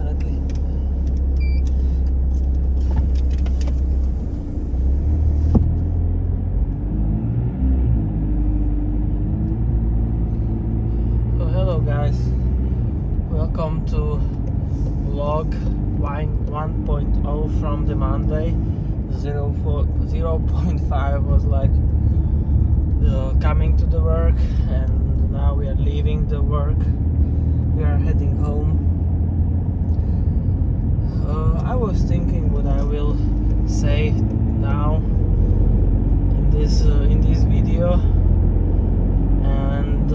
definitely. So hello guys, welcome to vlog 1.0 from the Monday. 0.5 was like coming to the work, and now we are leaving the work. We are heading home. I was thinking what I will say now in this video, and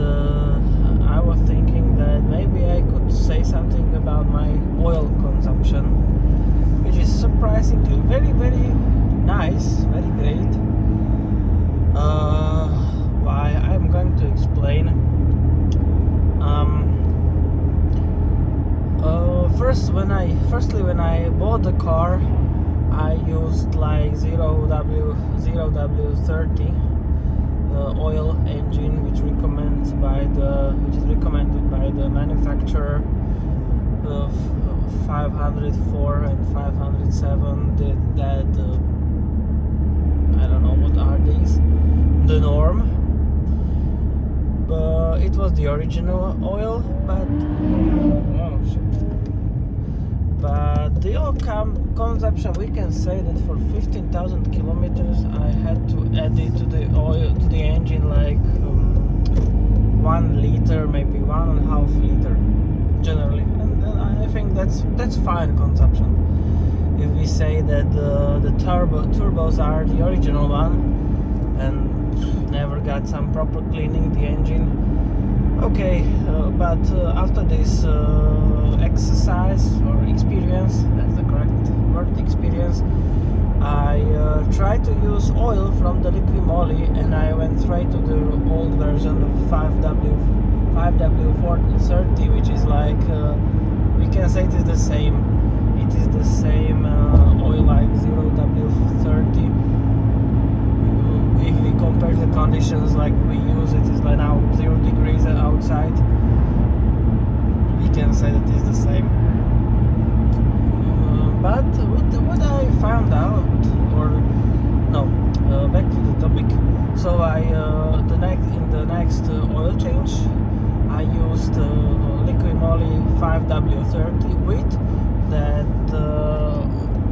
I was thinking that maybe I could say something about my oil consumption, which is surprisingly very nice, very great. Why? I'm going to explain. Firstly, when I bought the car, I used like 0W30 oil engine, which is recommended by the manufacturer of 504 and 507. That I don't know what are these, the norm. But it was the original oil, but the oil consumption, we can say that for 15,000 kilometers I had to add it to the engine like 1 liter, maybe 1.5 liter generally, and I think that's fine consumption. If we say that the turbos are the original one and never got some proper cleaning the engine, okay, but after this exercise or experience, that's the correct word, experience, I tried to use oil from the Liqui Moly, and I went straight to the old version of 5W30, which is like we can say it is the same oil like 0W30. If we compare the conditions like we use, it is like now 0 degrees outside, we can say that it's the same. But what I found out, back to the topic. So in the next oil change, I used Liqui Moly 5W30 with that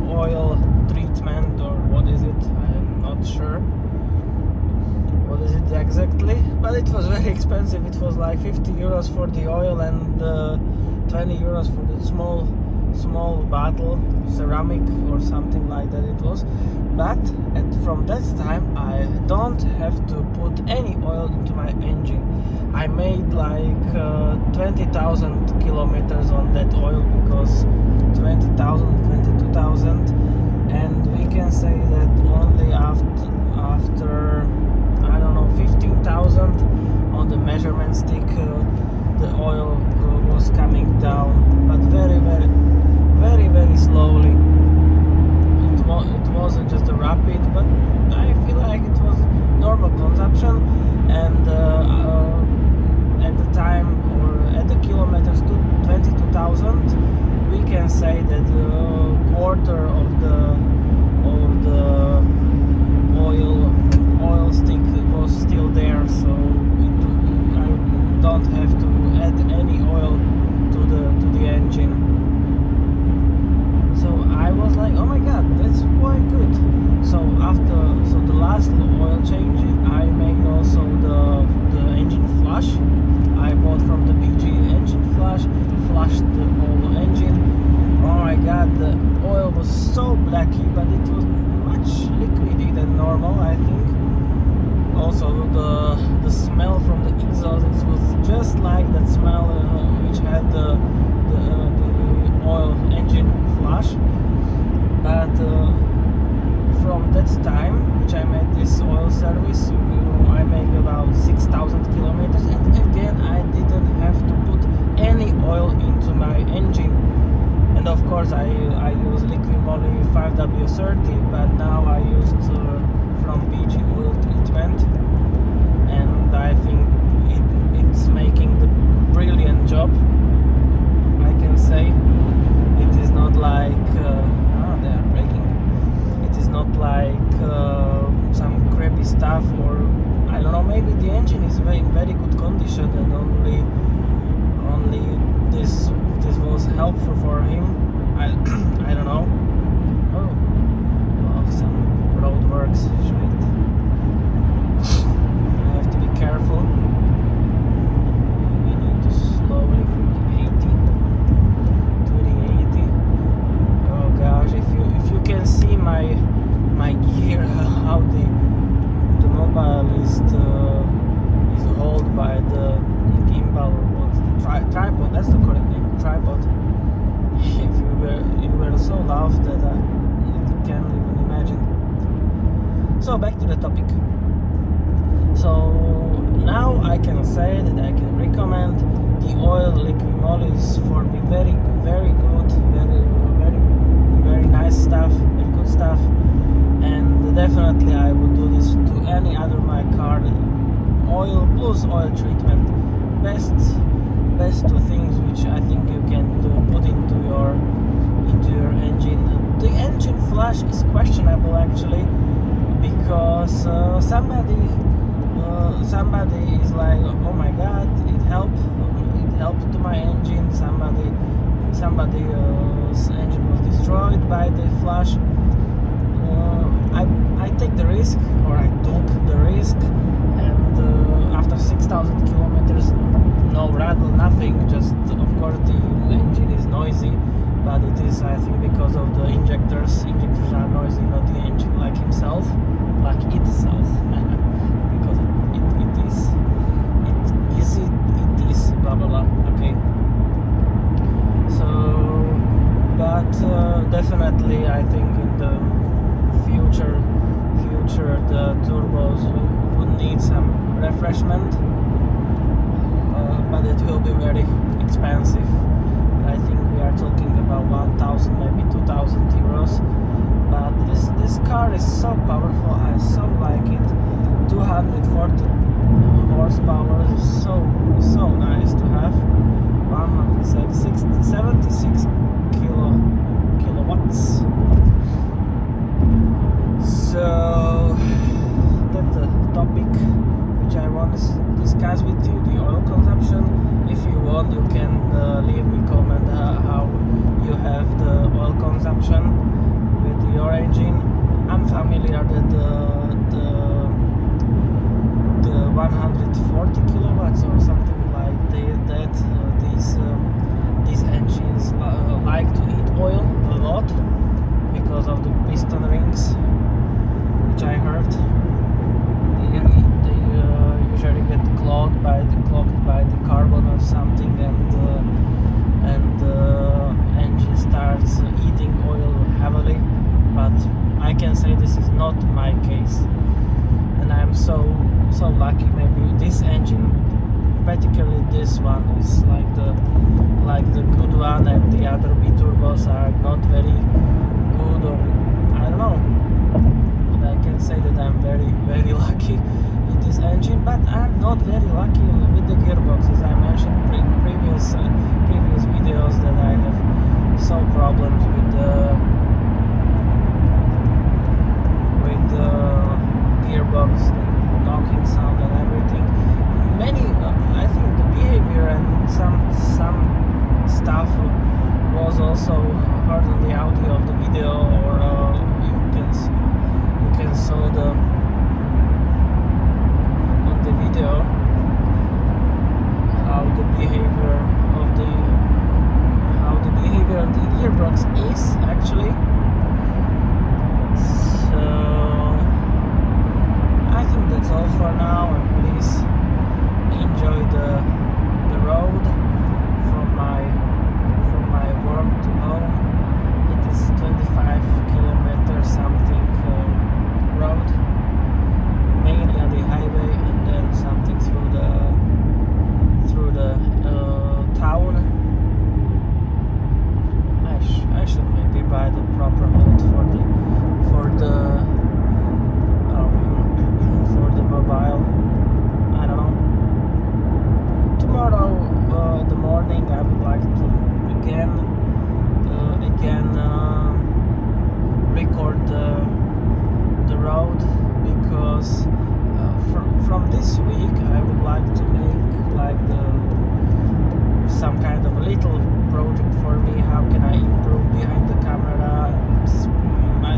oil treatment, or what is it? I'm not sure what is it exactly, but it was very expensive. It was like 50 euros for the oil and 20 euros for the small bottle, ceramic or something like that it was. But from that time I don't have to put any oil into my engine. I made like 20,000 kilometers on that oil, because 22,000, and we can say that only after I don't know 15,000 on the measurement stick the oil was coming down, but very slowly. It wasn't just a rapid, but I feel like it was normal consumption, and at the time, or at the kilometers to 22,000, we can say that a quarter of the oil stick was still there, so I don't have to add any oil to the engine. So I was like, oh my god, that's quite good. So the last oil change, I made also the engine flush. I bought from the BG engine flushed the whole engine. Oh my god, the oil was so blacky, but it was much liquidy than normal, I think. Also the smell from the exhaust, it was just like that smell which had the oil engine flush. But from that time, which I made this oil service, I made about 6,000 kilometers, and again I didn't have to put any oil into my engine. And of course I use Liqui Moly 5W30, but now I used from BG oil treatment, and I think it's making the brilliant job, I can say. love that I can't even imagine. So back to the topic. So now I can say that I can recommend the oil Liqui Moly is for me very good, very nice stuff, very good stuff, and definitely I would do this to any other my car. Oil plus oil treatment, best two things which I think you can put into your engine. The engine flush is questionable actually, because somebody is like, oh my god, it helped to my engine. Somebody's engine was destroyed by the flush. I take the risk, or I took the risk, and after 6,000 kilometers, no rattle, nothing. Just of course the engine is noisy, but it is, I think, because of the injectors. Injectors are noisy, not the engine like itself. Because it is blah blah blah. Okay. So, but definitely I think in the future the turbos would need some refreshment, but it will be very expensive. I think we are talking about 1,000, maybe 2,000 euros. But this car is so powerful. I so like it. 240 horsepower is so nice to have. 176 kilowatts. So that's the topic which I want to discuss with you, the oil consumption. If you want, you can leave me comment how you have the oil consumption with your engine. I'm familiar that the 140 kilowatts or something like that. These engines like to eat oil a lot because of the piston rings, which I heard. They usually get clogged by the carbon or something, and engine starts eating oil heavily. But I can say this is not my case, and I'm so lucky. Maybe this engine, particularly this one, is like the good one, and the other B-turbos are not very good, or I don't know. But I can say that I'm very lucky with this engine. But I'm not very lucky with the gearbox, as I mentioned in previous videos, that I have some problems with the gearbox, and knocking sound and everything. I think the behavior and some stuff was also heard on the audio of the video, or you can saw on the video how the behavior of the gearbox is actually. So I think that's all for now, and please enjoy the road from my work to home. It is 25 kilometers something road, mainly on the highway, and then something through the town. I should maybe buy the proper hold for the mobile. I don't know. Tomorrow in the morning I would like to again record the road, because from this week I would like to make like some kind of a little project for me. How can I improve behind the camera? I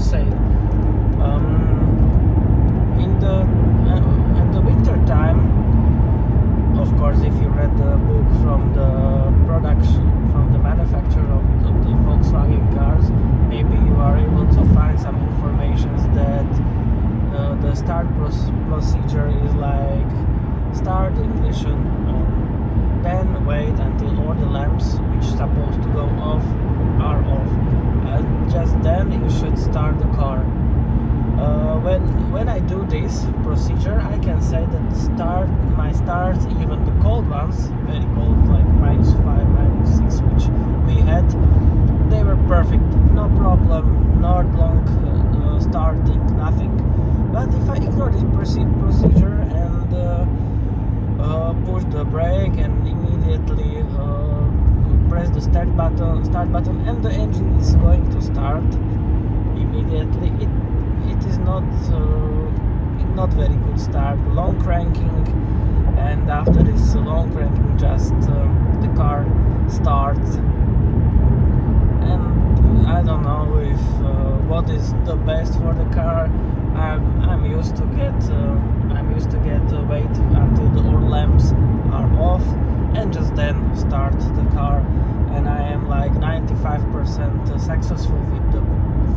say, in the at the winter time, of course, if you read the book from the production, from the manufacturer of the Volkswagen cars, maybe you are able to find some information that the start procedure is like start ignition, then wait until all the lamps which supposed to go off are off, and just then you should start the car. When I do this procedure, I can say that my starts, even the cold ones, very cold, like -5, -6, which we had, they were perfect, no problem, not long starting, nothing. But if I ignore this procedure and push the brake and immediately press the start button, and the engine is going to start immediately, it is not very good start, long cranking, and after this long cranking, just the car starts. And I don't know if what is the best for the car. I'm used to get wait until the all lamps are off and just then start the car, and I am like 95% successful with the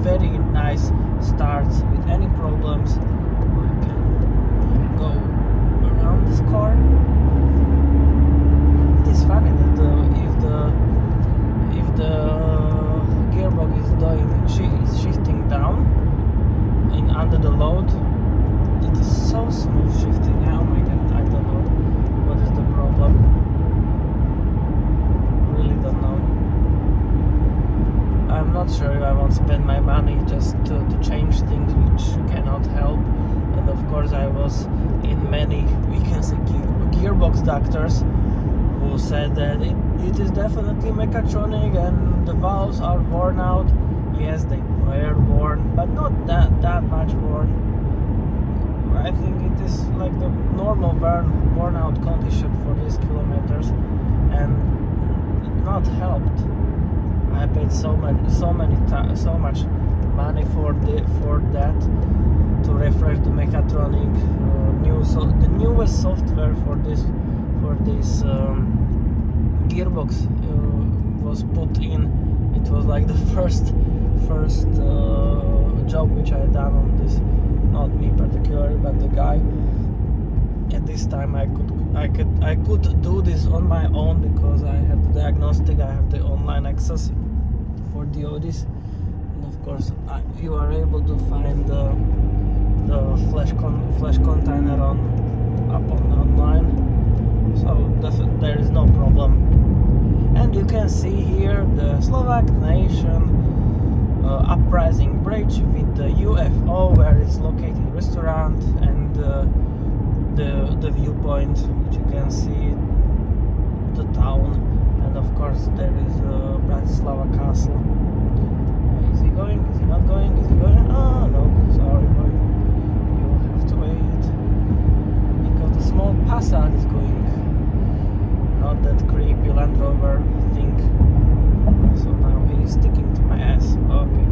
very nice starts with any problems. I can go around this car. It is funny that if the gearbox is shifting down under the load, it is so smooth shifting. Oh my god, I don't know what is the problem. Really don't know. I'm not sure if I want to spend my money just to change things which cannot help. And of course I was in many, we can say, gearbox doctors who said that it is definitely mechatronic and the valves are worn out. Yes, they were worn, but not that much worn. I think it is like the normal worn out condition for these kilometers, and it not helped. I paid so much money for that to refresh the mechatronic the newest software for this gearbox was put in. It was like the first job which I had done on this, not me particularly, but the guy. At this time I could do this on my own because I have the diagnostic, I have the online access for the Audis, and of course you are able to find the flash container online, so there is no problem. And you can see here the Slovak nation uprising bridge with the UFO where it's located restaurant, and the viewpoint, which you can see the town, and of course there is Bratislava Castle. Is he going? Is he not going? Is he going? Oh no, sorry boy, you have to wait because the small Passat is going, not that creepy Land Rover thing. So now he's sticking to my ass. Okay.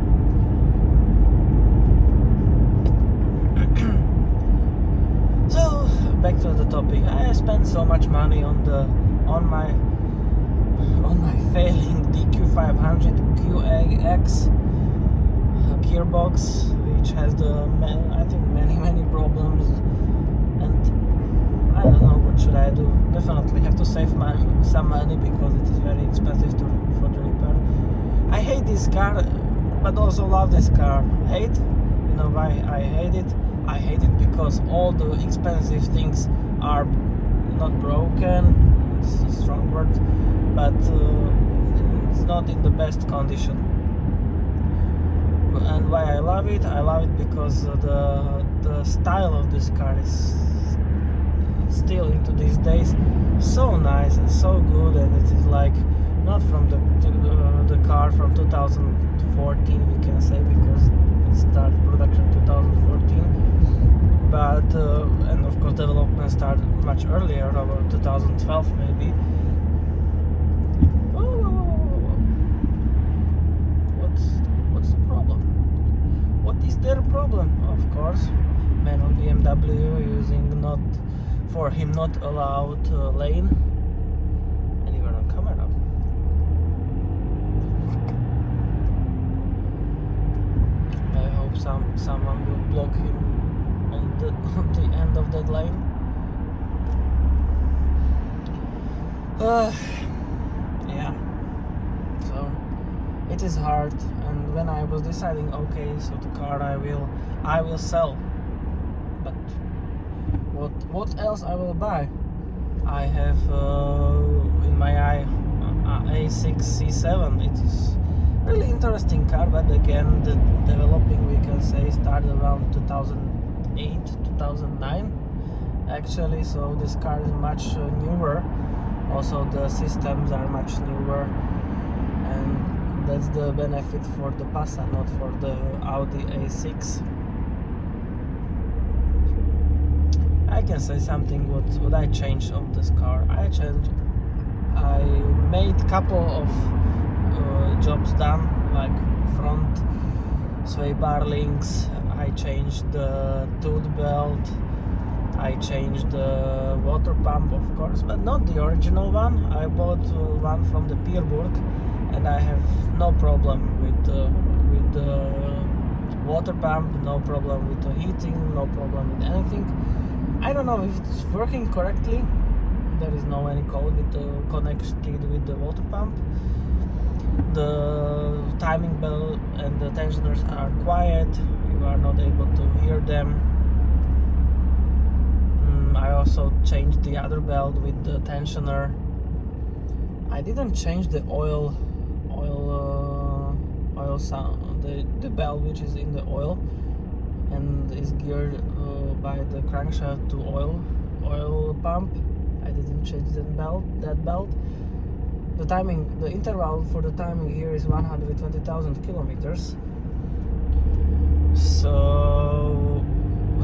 So back to the topic. I spent so much money on my failing DQ500 QAX gearbox, which has I think many problems, and I don't know what should I do. Definitely have to save some money because it is very expensive for the repair. I hate this car, but also love this car. Hate? You know why I hate it? I hate it because all the expensive things are not broken. It's a strong word, but it's not in the best condition. And why I love it? I love it because the style of this car is still into these days so nice and so good, and it is like not from the car from 2014, we can say, because it started production 2014, but and of course development started much earlier, about 2012 maybe. What's the problem? their problem, of course. Man on BMW using not for him not allowed lane. And you are on camera. I hope someone will block him on the end of that lane. Yeah. So it is hard, and when I was deciding, okay, so the car I will sell, but what else I will buy? I have in my eye A6 C7. It is really interesting car, but again the developing, we can say, started around 2008 2009 actually, so this car is much newer. Also the systems are much newer, and that's the benefit for the Passat, not for the Audi A6. I can say something what I changed on this car. I made couple of jobs done, like front sway bar links. I changed the tooth belt. I changed the water pump, of course, but not the original one. I bought one from the Febuary, and I have no problem with the water pump, no problem with the heating, no problem with anything. I don't know if it's working correctly. There is no any code connected with the water pump. The timing belt and the tensioners are quiet. You are not able to hear them. I also changed the other belt with the tensioner. I didn't change the oil sound, the belt which is in the oil and is geared by the crankshaft to oil pump. I didn't change that belt. The interval for the timing here is 120,000 kilometers. So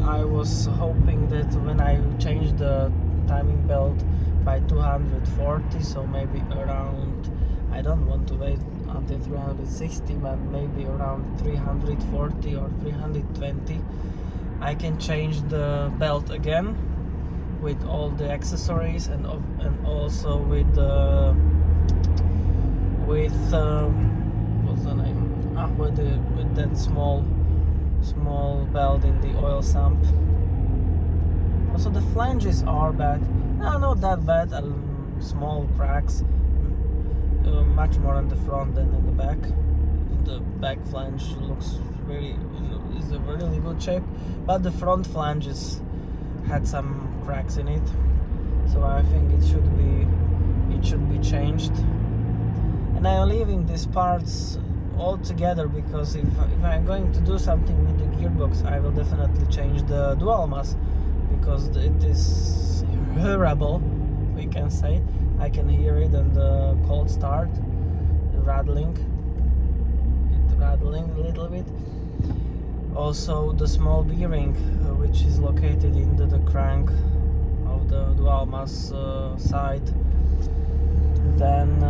I was hoping that when I changed the timing belt by 240, so maybe around, I don't want to wait until 360, but maybe around 340 or 320, I can change the belt again with all the accessories and also with what's the name? With that small belt in the oil sump. Also the flanges are bad. No, not that bad. Small cracks, much more in the front than in the back. The back flange looks is a really good shape, but the front flanges had some cracks in it. So I think it should be changed. And I am leaving these parts all together, because if I'm going to do something with the gearbox, I will definitely change the dual mass, because it is hearable, we can say. I can hear it in the cold start, rattling a little bit. Also the small bearing which is located in the crank of the dual mass side. Then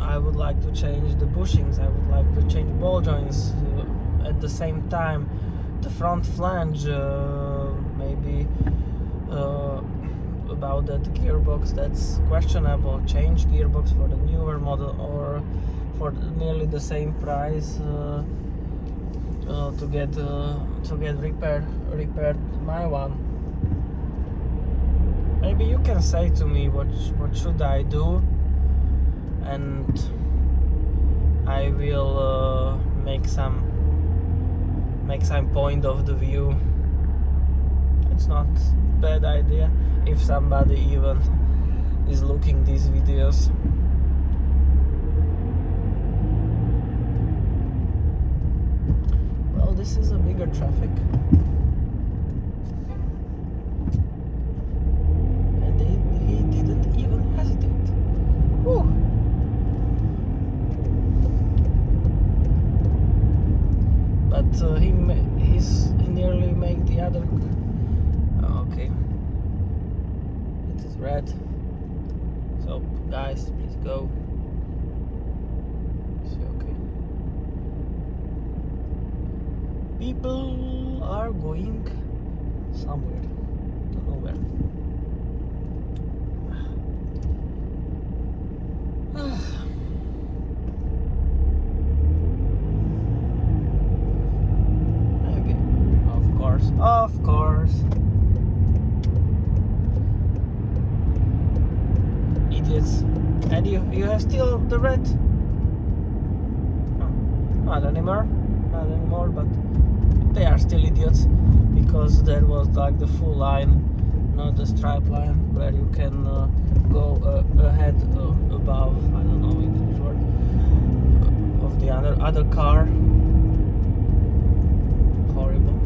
I would like to change the bushings. I would like to change ball joints at the same time. The front flange, maybe about that gearbox, that's questionable. Change gearbox for the newer model, or for nearly the same price to get repaired my one. Maybe you can say to me what should I do, and I will make some point of the view. It's not bad idea if somebody even is looking these videos. Well, this is a bigger traffic, and he didn't even hesitate. Whew. But he nearly made the other. Okay, it is red. So guys, please go. people are going somewhere. Don't know where. Maybe. Of course. Idiots. And you have still the red? Oh, not anymore, but they are still idiots, because there was like the full line, not the stripe line, where you can go ahead, above, I don't know English word, of the other car. Horrible.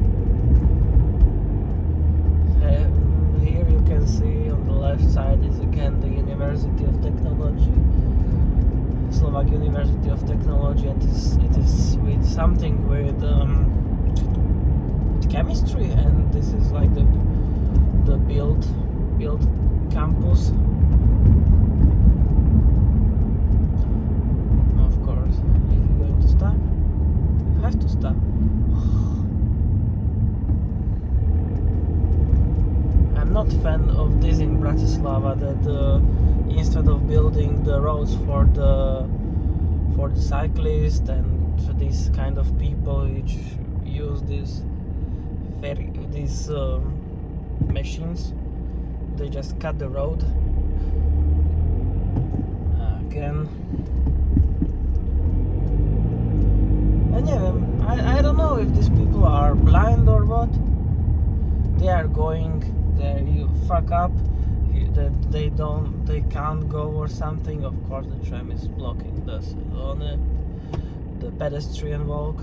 Here you can see on the left side is again the University of Technology, Slovak University of Technology, and it is with something with chemistry, and this is like the build campus. Of course, if you're going to stop, you have to stop. I'm not a fan of this in Bratislava, that instead of building the roads for the cyclists and these kind of people which use these machines, they just cut the road again. And yeah, I don't know if these people are blind or what. They are going there, you fuck up, they can't go or something. Of course the tram is blocking this on the pedestrian walk.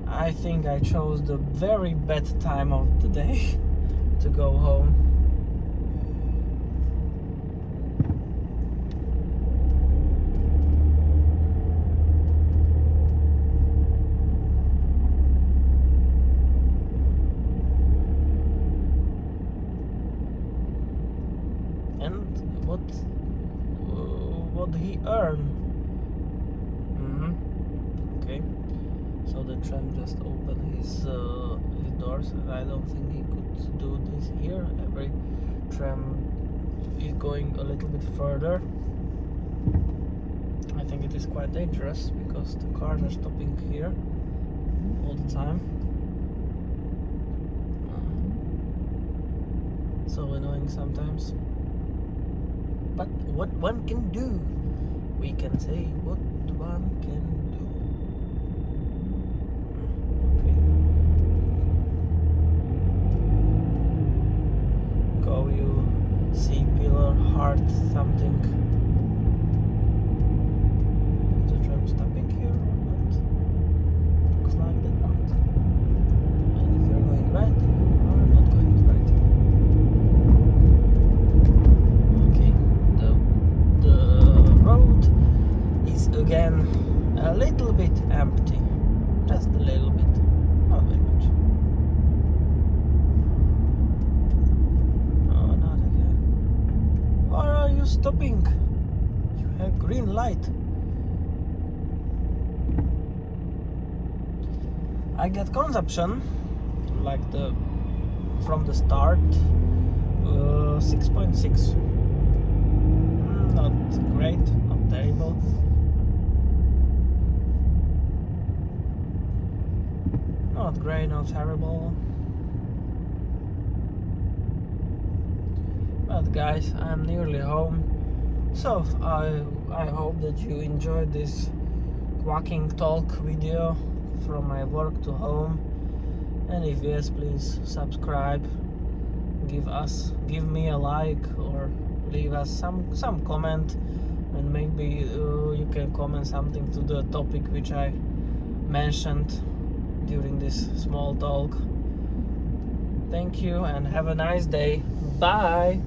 I think I chose the very bad time of the day to go home. And what he earned? Okay, so the tram just opened his doors, and I don't think he could do this here. Every tram is going a little bit further. I think it is quite dangerous, because the cars are stopping here all the time. So annoying sometimes. But what one can do, we can say what one can do. Okay. Go, you see pillar, heart, something. Is the tram stopping here or not? Looks like that not. And if you're going right, you are not going right. Again, a little bit empty, just a little bit, not very much. Oh, not again. Why are you stopping? You have green light. I get consumption, like from the start, 6.6. Not great, not terrible. Not great, not terrible. But guys, I'm nearly home. So I hope that you enjoyed this walking talk video from my work to home. And if yes, please subscribe. Give me a like, or leave us some comment, and maybe you can comment something to the topic which I mentioned during this small talk. Thank you and have a nice day. Bye.